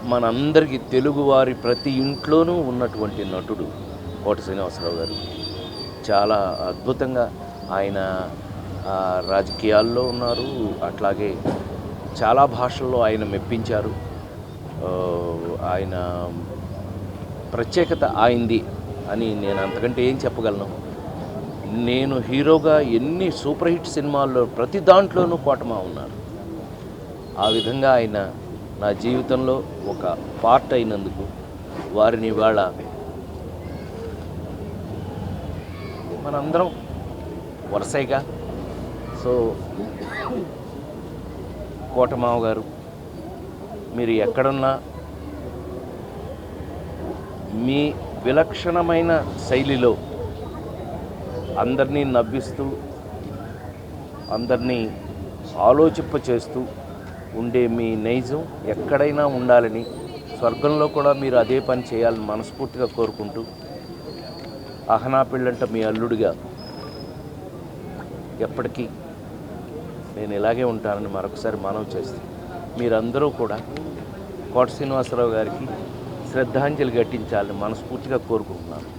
మనందరికీ తెలుగువారి ప్రతి ఇంట్లోనూ ఉన్నటువంటి నటుడు కోట శ్రీనివాసరావు గారు. చాలా అద్భుతంగా ఆయన రాజకీయాల్లో ఉన్నారు, అట్లాగే చాలా భాషల్లో ఆయన మెప్పించారు. ఆయన ప్రత్యేకత ఆయింది అని నేను అంతకంటే ఏం చెప్పగలను. నేను హీరోగా ఎన్ని సూపర్ హిట్ సినిమాల్లో ప్రతి దాంట్లోనూ కోటమా ఉన్నారు. ఆ విధంగా ఆయన నా జీవితంలో ఒక పార్ట్ అయినందుకు వారిని ఇవాళ మనందరం వరుసగా. సో కోటమావ గారు, మీరు ఎక్కడున్నా మీ విలక్షణమైన శైలిలో అందరినీ నవ్విస్తూ అందరినీ ఆలోచింప చేస్తూ ఉండే మీ నైజం ఎక్కడైనా ఉండాలని, స్వర్గంలో కూడా మీరు అదే పని చేయాలని మనస్ఫూర్తిగా కోరుకుంటూ, అహనా పెళ్ళంట మీ అల్లుడిగా ఎప్పటికీ నేను ఇలాగే ఉంటానని మరొకసారి మనవి చేస్తాను. మీరందరూ కూడా కోట శ్రీనివాసరావు గారికి శ్రద్ధాంజలి ఘటించాలని మనస్ఫూర్తిగా కోరుకుంటున్నాను.